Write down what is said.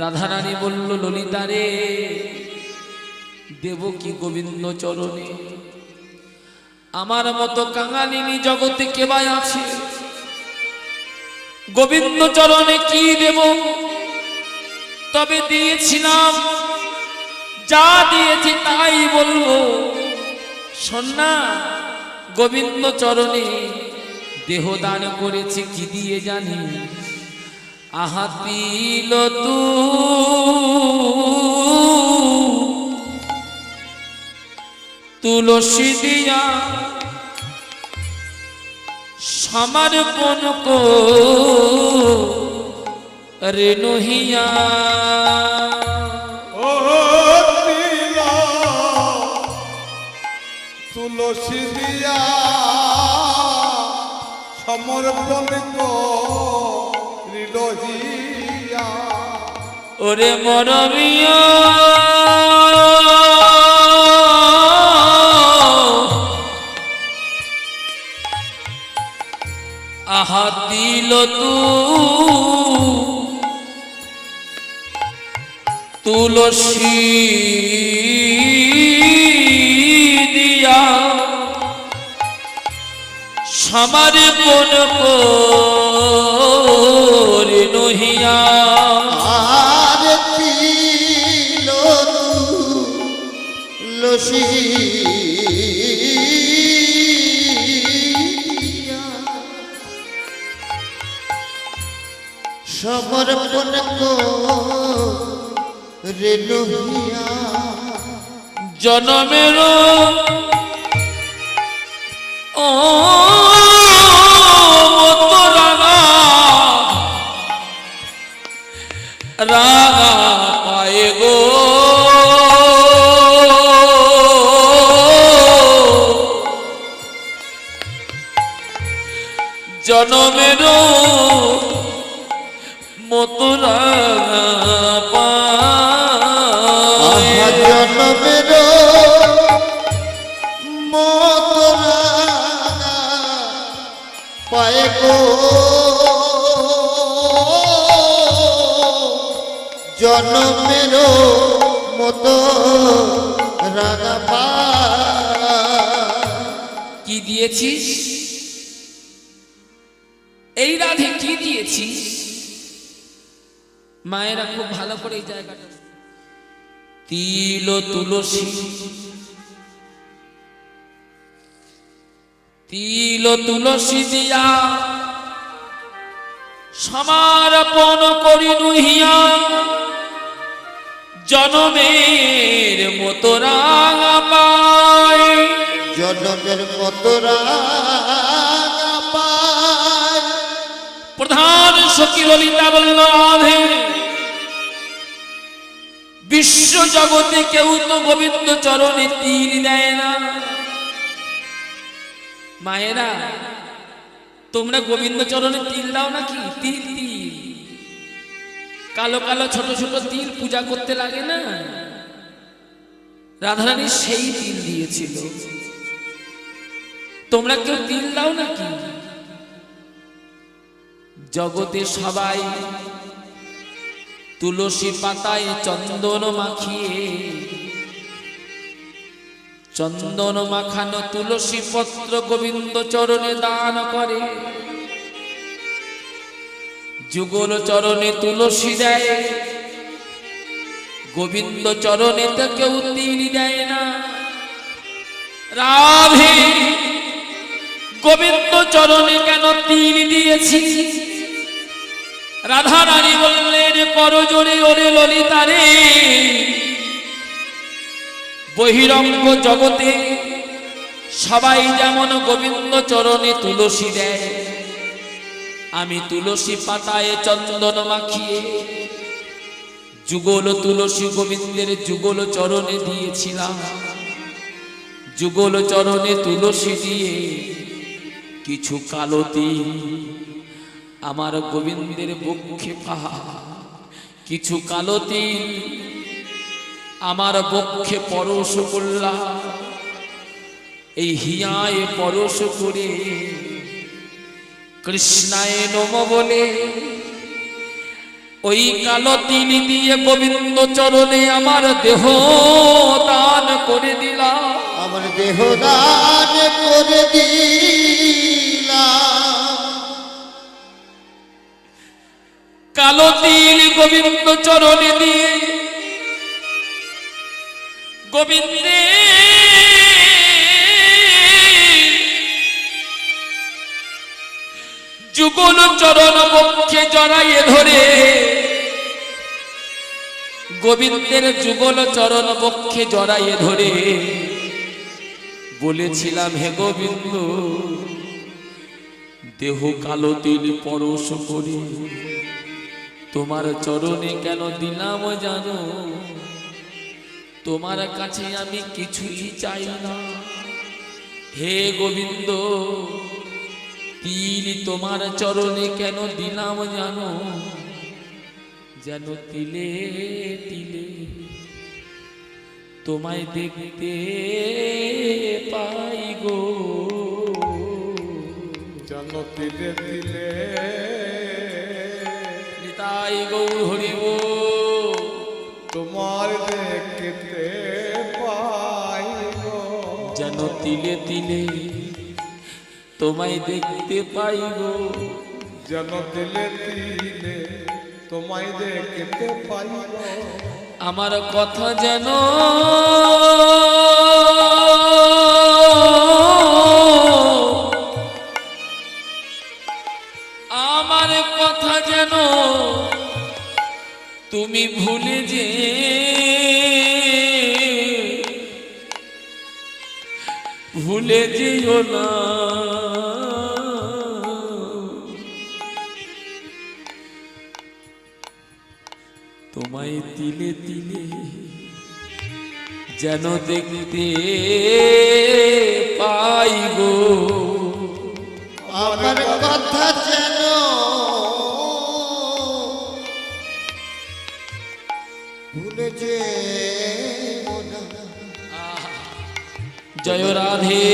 রাধারানী বলল, ললিতা রে, দেব কি গোবিন্দ চরণে? আমার মতো কাঙালিনী জগতে কেবাই আছে, গোবিন্দ চরণে কি দেব? তবে দিয়েছিলাম, যা দিয়েছি তাই বলবো। শোন না, গোবিন্দ চরণে দেহ দান করেছি কি দিয়ে জানি? আহা তিল তুলসী দিয়া সমর্পণ করে নহিয়া। ও তিল তুলসী দিয়া সমর্পণ করিলহিয়া। ওরে মরমিয়া আহা দিল তুলসী দিয়া সমর্পণ করে নহিয়া। আর তিল তুলসী সমর্পণ করে নহিয়া। জনমের ও রাগা পায়ে গো, জনমের মতো রাগা পায়ে। জনমের মতো রাগা পায়ে গো, জনমের মতো রাগা পায়ে। কি দিয়েছিস এই রাধে, কি দিয়েছিস? মায়েরা খুব ভালো করে এই জায়গাটা, তিল তুলসী, তিল তুলসী দিয়া সমর্পণ করি নহিয়া। জনমের মতো রাঙা পায়, জনমের মতো রাগা পায়। প্রধান সখী ললিতা বলল, রাধে, বিশ্ব জগতে কেউ তো গোবিন্দ চরণে তিল দেয় না। মায়েরা, তোমরা গোবিন্দ চরণে তিল দাও নাকি? তিল তিল, কালো কালো ছোট ছোট তিল পূজা করতে লাগে না? রাধারানী সেই তিল দিয়েছিল। তোমরা কেউ তিল দাও নাকি? জগতে সবাই তুলসী পাতায় চন্দন মাখিয়ে, চন্দন মাখানো তুলসী পত্র গোবিন্দ চরণে দান করে। যুগল চরণে তুলসী দেয়, গোবিন্দ চরণে তো কেউ তিল দেয় না। রাধে, গোবিন্দ চরণে কেন তিল দিয়েছি? রাধা রানী বললেন, করজোড়ে ওরে ললিতা রে, বহিরঙ্গ জগতে সবাই যেমন গোবিন্দ চরণে তুলসী দেয়, আমি তুলসী পাতায় চন্দন মাখিয়ে যুগল তুলসী গোবিন্দের যুগল চরণে দিয়েছিলাম। যুগল চরণে তুলসী দিয়ে কিছু কালো তিল আমার গোবিন্দের বক্ষে পাহা, কিছু কালো তিল আমার বক্ষে পরশ করলা। এই হিয়ায় পরশ করে কৃষ্ণায় নম বলে ওই কালো তিল দিয়ে গোবিন্দ চরণে আমার দেহ দান করে দিলাম। আমার দেহ দান করে দিলাম। কালো তিল গোবিন্দ চরণে দিয়ে গোবিন্দে যুগল চরণ বক্ষে জড়াইয়ে ধরে, গোবিন্দের যুগল চরণ বক্ষে জড়াইয়ে ধরে বলেছিলাম, হে গোবিন্দ, দেহ কালো তিল পরশ করে তোমার চরণে কেন দিলাম জানো? তোমার কাছে আমি কিছুই চাই না। হে গোবিন্দ, তিল তোমার চরণে কেন দিলাম জানো? যেন তিলে তিলে তোমায় দেখতে পাই গো। যেন তিলে তিলে নিতাই গৌর হরিব তোমার দেখতে পাইব। যেন তিলে তিলে তোমায় দেখতে পাই গো। যেন তিলে তিলে তোমায় দেখতে পাইব। আমার কথা যেন আমার কথা যেন তুমি ভুলে যেও না। তোমায় তিলে তিলে যেন দেখতে পাই গো। আমার কথা যেন ভুলে যেও না। জয় রাধে।